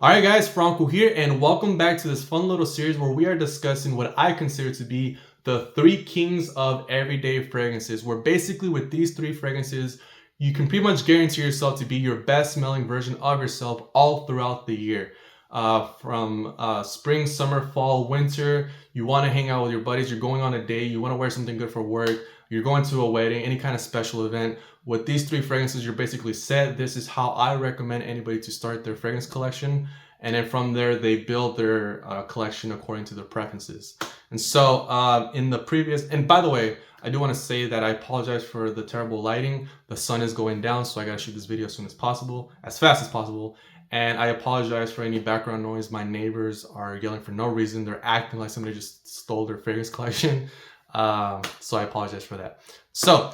Alright guys, Franco here, and welcome back to this fun little series where we are discussing what I consider to be the three kings of everyday fragrances, where basically with these three fragrances, you can pretty much guarantee yourself to be your best smelling version of yourself all throughout the year. From spring, summer, fall, winter, you want to hang out with your buddies, you're going on a date, you want to wear something good for work, you're going to a wedding, any kind of special event. With these three fragrances, you're basically set. This is how I recommend anybody to start their fragrance collection. And then from there, they build their collection according to their preferences. And so in the previous, and by the way, I do want to say that I apologize for the terrible lighting. The sun is going down, so I gotta shoot this video as soon as possible, as fast as possible. And I apologize for any background noise. My neighbors are yelling for no reason. They're acting like somebody just stole their fragrance collection. So I apologize for that. So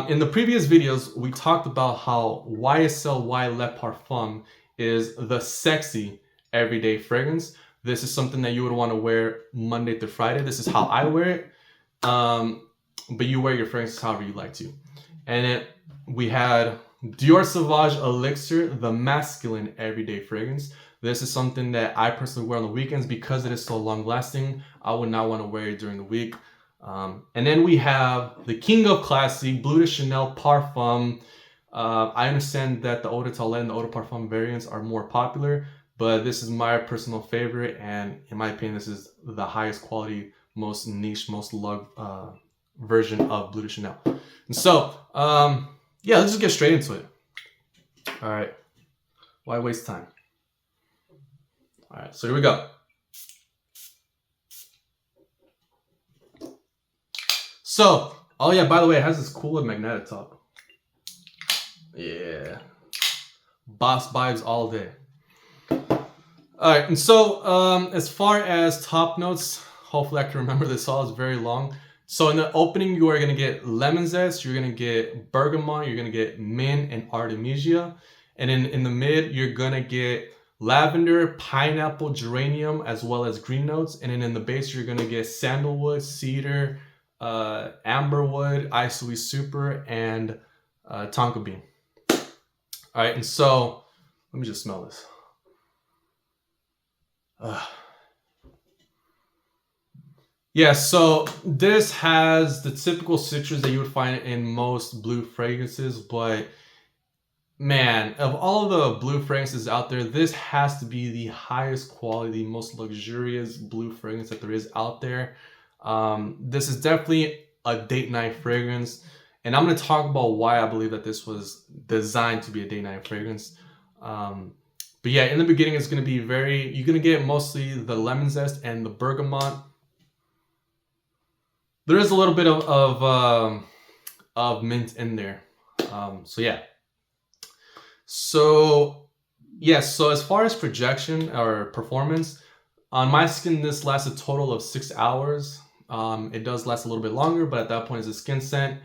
in the previous videos, we talked about how YSL Le Parfum is the sexy everyday fragrance. This is something that you would want to wear Monday through Friday. This is how I wear it. But you wear your fragrances however you like to. And then we had Dior Sauvage Elixir, the masculine everyday fragrance. This is something that I personally wear on the weekends because it is so long lasting. I would not want to wear it during the week. And then we have the king of classy, Bleu De Chanel Parfum. I understand that the Eau de Toilette and the Eau de Parfum variants are more popular, but this is my personal favorite, and in my opinion, this is the highest quality, most niche, most loved version of Bleu De Chanel. And so, yeah, let's just get straight into it. All right, why waste time? All right, so here we go. So, oh yeah, by the way, it has this cool magnetic top. Yeah. Boss vibes all day. Alright, and so as far as top notes, hopefully I can remember this all, it's very long. So in the opening, you are going to get lemon zest, you're going to get bergamot, you're going to get mint and artemisia. And in the mid, you're going to get lavender, pineapple, geranium, as well as green notes. And then in the base, you're going to get sandalwood, cedar, amberwood, Isoi Super, and tonka bean. All right, and so let me just smell this. Yeah, so this has the typical citrus that you would find in most blue fragrances, but man, of all the blue fragrances out there, this has to be the highest quality, most luxurious blue fragrance that there is out there. This is definitely a date night fragrance, and I'm going to talk about why I believe that this was designed to be a date night fragrance. But yeah, in the beginning, it's going to be you're going to get mostly the lemon zest and the bergamot. There is a little bit of mint in there. So yeah. So as far as projection or performance, on my skin, this lasts a total of 6 hours. It does last a little bit longer, but at that point it's a skin scent.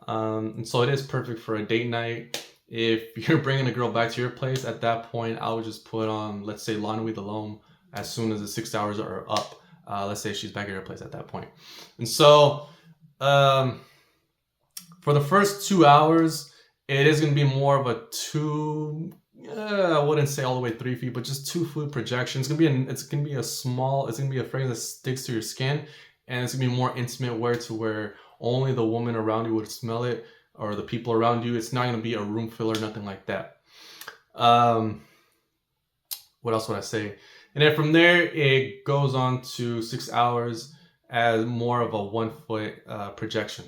And so it is perfect for a date night. If you're bringing a girl back to your place, at that point, I would just put on, let's say, La Nuit de l'Homme as soon as the 6 hours are up. Let's say she's back at her place at that point. And so for the first 2 hours, it is going to be more of a I wouldn't say all the way 3 feet, but just 2 foot projection. It's gonna be a fragrance that sticks to your skin, and it's gonna be more intimate, where only the woman around you would smell it, or the people around you. It's not gonna be a room filler, nothing like that. What else would I say? And then from there, it goes on to 6 hours as more of a 1 foot projection.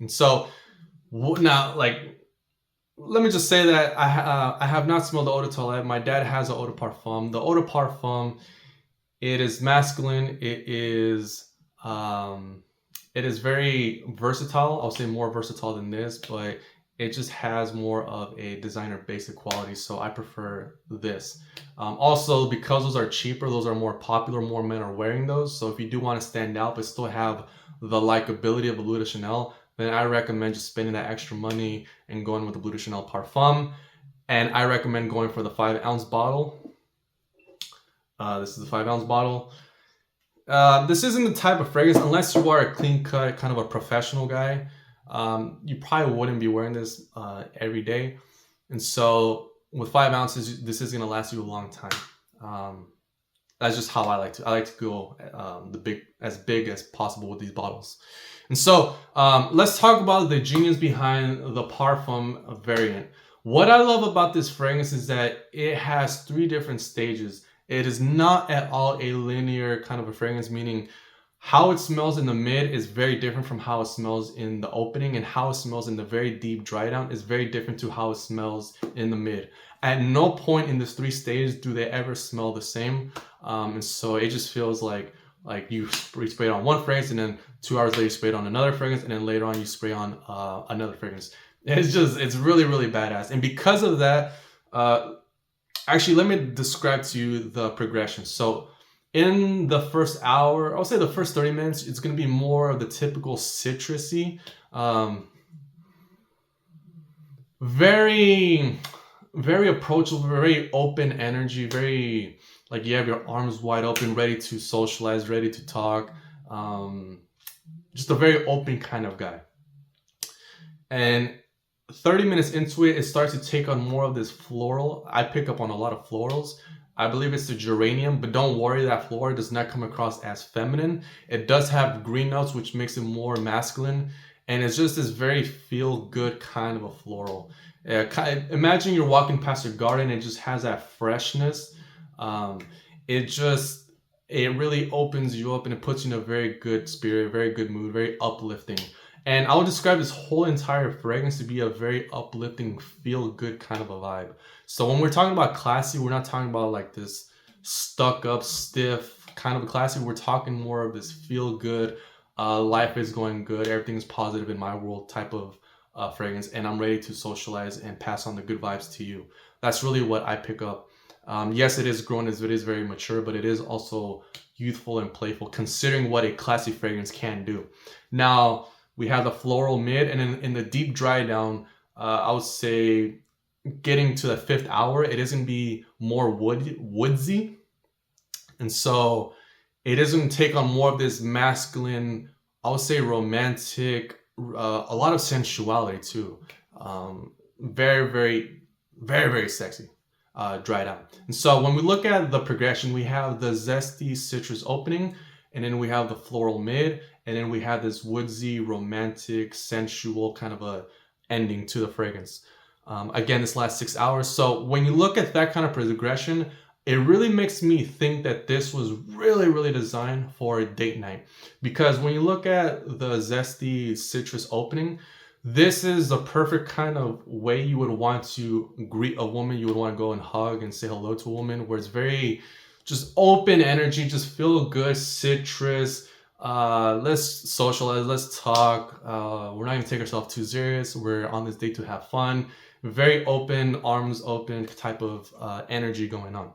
And so now, let me just say that I have not smelled the Eau de Toilette. My dad has an Eau de Parfum. The Eau de Parfum, it is masculine. It is very versatile. I'll say more versatile than this, but it just has more of a designer basic quality. So I prefer this. Also, because those are cheaper, those are more popular, more men are wearing those. So if you do want to stand out but still have the likability of a Bleu de Chanel, then I recommend just spending that extra money and going with the Bleu de Chanel Parfum. And I recommend going for the 5-ounce bottle. This is the 5-ounce bottle. This isn't the type of fragrance, unless you are a clean cut, kind of a professional guy, you probably wouldn't be wearing this every day. And so with 5 ounces, this is going to last you a long time. That's just how I like to go as big as possible with these bottles. And so let's talk about the genius behind the Parfum variant. What I love about this fragrance is that it has 3 different stages. It is not at all a linear kind of a fragrance, meaning how it smells in the mid is very different from how it smells in the opening, and how it smells in the very deep dry down is very different to how it smells in the mid. At no point in this 3 stages do they ever smell the same. And so it just feels like you spray it on one fragrance, and then 2 hours later you spray it on another fragrance, and then later on you spray on another fragrance. It's really, really badass. And because of that, actually, let me describe to you the progression. So in the first hour, I'll say the first 30 minutes, it's going to be more of the typical citrusy, very, very approachable, very open energy, very like you have your arms wide open, ready to socialize, ready to talk. Just a very open kind of guy. And 30 minutes into it, it starts to take on more of this floral. I pick up on a lot of florals. I believe it's the geranium, but don't worry, that floral does not come across as feminine. It does have green notes, which makes it more masculine. And it's just this very feel-good kind of a floral. Imagine you're walking past your garden, and it just has that freshness. It really opens you up, and it puts you in a very good spirit, very good mood, very uplifting. And I would describe this whole entire fragrance to be a very uplifting, feel-good kind of a vibe. So when we're talking about classy, we're not talking about like this stuck-up, stiff kind of a classy. We're talking more of this feel-good, life is going good, everything's positive in my world type of fragrance, and I'm ready to socialize and pass on the good vibes to you. That's really what I pick up. Yes, it is grown, as it is very mature, but it is also youthful and playful, considering what a classy fragrance can do. Now, we have the floral mid, and in the deep dry down, I would say getting to the 5th hour, it is going to be more woodsy. And so it is going to take on more of this masculine, I would say romantic, a lot of sensuality too. Very, very, very, very sexy. Dry down. And so when we look at the progression, we have the zesty citrus opening, and then we have the floral mid, and then we have this woodsy, romantic, sensual kind of a ending to the fragrance. Again, this lasts 6 hours. So when you look at that kind of progression, it really makes me think that this was really, really designed for a date night. Because when you look at the zesty citrus opening, this is the perfect kind of way you would want to greet a woman. You would want to go and hug and say hello to a woman, where it's very just open energy, just feel good, citrus. Let's socialize, let's talk. We're not going to take ourselves too serious. We're on this date to have fun. Very open, arms open type of energy going on.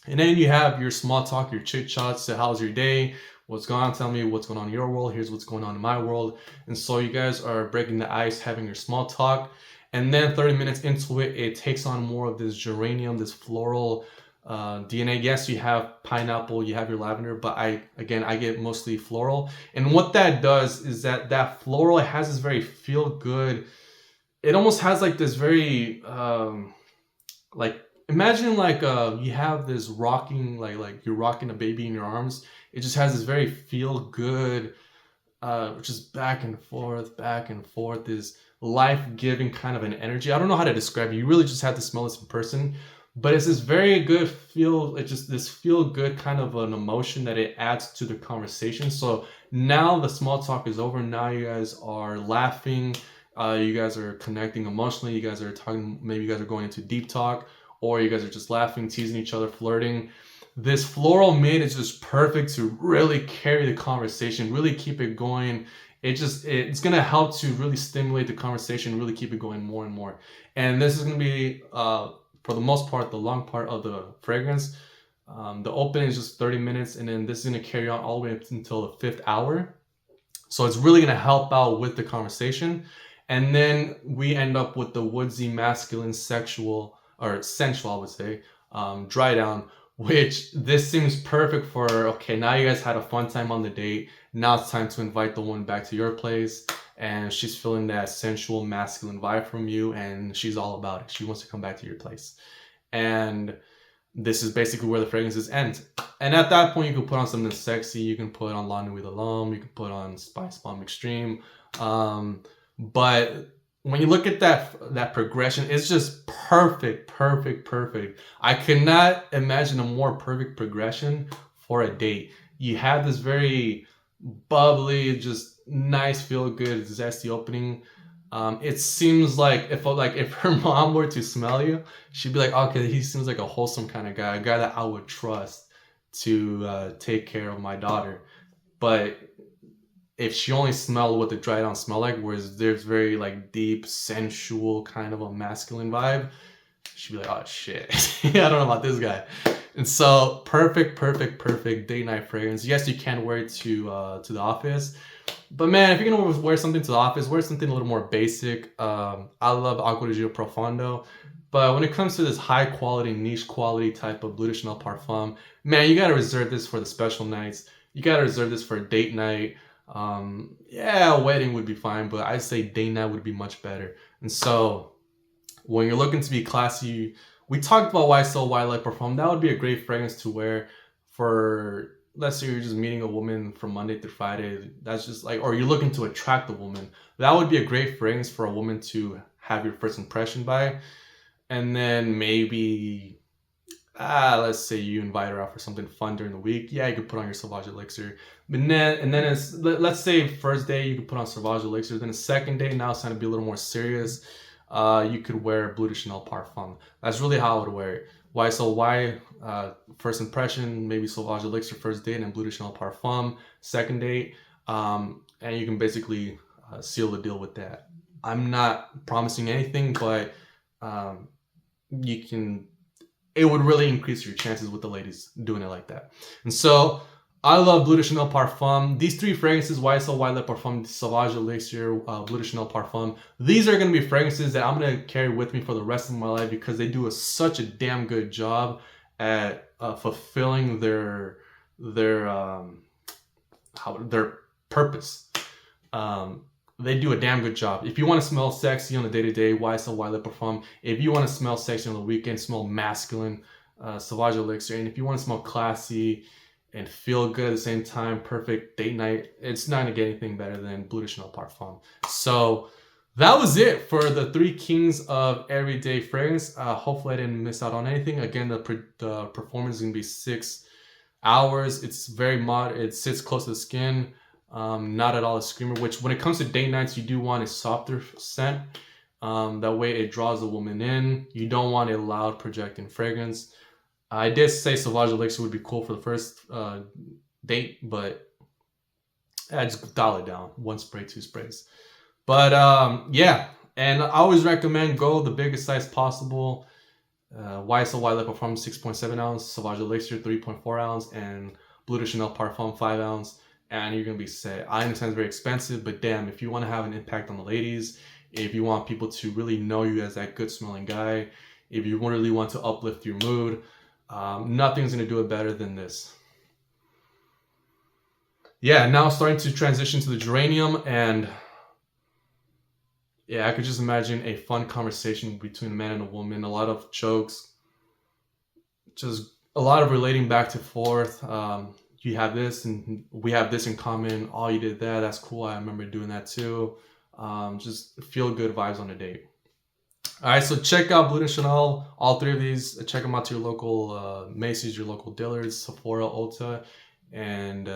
And then you have your small talk, your chit chats. So how's your day? What's going on? Tell me what's going on in your world. Here's what's going on in my world. And so you guys are breaking the ice, having your small talk. And then 30 minutes into it, it takes on more of this geranium, this floral DNA. Yes, you have pineapple, you have your lavender, but I get mostly floral. And what that does is that floral, it has this very feel good. It almost has like this very like, imagine like you have this rocking, like you're rocking a baby in your arms. It just has this very feel good, just back and forth, this life-giving kind of an energy. I don't know how to describe it. You really just have to smell this in person. But it's this very good feel, it's just this feel good kind of an emotion that it adds to the conversation. So now the small talk is over. Now you guys are laughing. You guys are connecting emotionally. You guys are talking, maybe you guys are going into deep talk, or you guys are just laughing, teasing each other, flirting. This floral mid is just perfect to really carry the conversation, really keep it going. It's going to help to really stimulate the conversation, really keep it going more and more. And this is going to be, for the most part, the long part of the fragrance. The opening is just 30 minutes, and then this is going to carry on all the way up until the 5th hour. So it's really going to help out with the conversation. And then we end up with the woodsy, masculine, sexual, or sensual, I would say, dry down, which this seems perfect for, okay, now you guys had a fun time on the date. Now it's time to invite the woman back to your place, and she's feeling that sensual, masculine vibe from you, and she's all about it. She wants to come back to your place. And this is basically where the fragrances end. And at that point, you can put on something sexy. You can put on La Nuit de l'Homme. You can put on Spice Bomb Extreme. But when you look at that progression, it's just perfect. I cannot imagine a more perfect progression for a date. You have this very bubbly, just nice, feel good, zesty opening. It seems like if her mom were to smell you, she'd be like, okay, he seems like a wholesome kind of guy, a guy that I would trust to take care of my daughter. But if she only smelled what the dry down smell like, whereas there's very like deep, sensual kind of a masculine vibe, she'd be like, oh shit, I don't know about this guy. And so perfect date night fragrance. Yes, you can wear it to the office. But man, if you're gonna wear something to the office, wear something a little more basic. I love Acqua di Gio Profondo, but when it comes to this high quality, niche quality type of Bleu De Chanel Parfum, man, you gotta reserve this for the special nights. You gotta reserve this for a date night. Yeah, a wedding would be fine, but I'd say date night would be much better. And so when you're looking to be classy, we talked about YSL Wildlife Parfum. That would be a great fragrance to wear for, let's say you're just meeting a woman from Monday through Friday. That's just like, or you're looking to attract a woman. That would be a great fragrance for a woman to have your first impression by. And then maybe, let's say you invite her out for something fun during the week. Yeah, you could put on your Sauvage Elixir. But then it's, let's say first day you could put on Sauvage Elixir. Then the second day, now it's time to be a little more serious. You could wear Bleu De Chanel Parfum. That's really how I would wear it. YSL first impression, maybe Sauvage Elixir first date, and Bleu De Chanel Parfum second date. And you can basically seal the deal with that. I'm not promising anything, but you can, it would really increase your chances with the ladies doing it like that. And so I love Bleu De Chanel Parfum. These three fragrances, YSL Wildlife Parfum, Sauvage Elixir, Bleu De Chanel Parfum, these are going to be fragrances that I'm going to carry with me for the rest of my life because they do such a damn good job at fulfilling their purpose. They do a damn good job. If you want to smell sexy on the day-to-day, YSL Wildlife Parfum. If you want to smell sexy on the weekend, smell masculine, Sauvage Elixir. And if you want to smell classy and feel good at the same time, perfect date night, it's not going to get anything better than Bleu De Chanel Parfum. So that was it for the three kings of everyday fragrance. Hopefully I didn't miss out on anything. Again, the performance is going to be 6 hours. It's very moderate. It sits close to the skin. Not at all a screamer, which when it comes to date nights, you do want a softer scent. That way it draws the woman in. You don't want a loud projecting fragrance. I did say Sauvage Elixir would be cool for the first date, but I just dial it down. 1 spray, 2 sprays. But yeah, and I always recommend go the biggest size possible. YSL Wildlife Parfum 6.7 ounce, Sauvage Elixir 3.4 ounce, and Bleu De Chanel Parfum 5 ounce. And you're going to be set. I understand it's very expensive, but damn, if you want to have an impact on the ladies, if you want people to really know you as that good smelling guy, if you really want to uplift your mood, nothing's going to do it better than this. Yeah, now starting to transition to the geranium, and yeah, I could just imagine a fun conversation between a man and a woman, a lot of jokes, just a lot of relating back and forth. You have this and we have this in common. Oh, you did that. That's cool. I remember doing that too. Just feel good vibes on a date. All right, so check out Bleu De Chanel, all three of these. Check them out to your local Macy's, your local Dillard's, Sephora, Ulta, and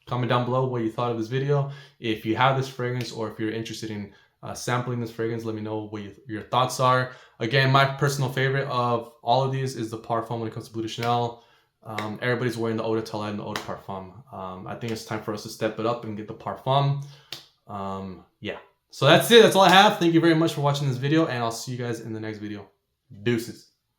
comment down below what you thought of this video. If you have this fragrance or if you're interested in sampling this fragrance, let me know what your thoughts are. Again, my personal favorite of all of these is the Parfum when it comes to Bleu De Chanel. Everybody's wearing the Eau de Toilette and the Eau de Parfum. I think it's time for us to step it up and get the Parfum. Yeah. So that's it. That's all I have. Thank you very much for watching this video, and I'll see you guys in the next video. Deuces.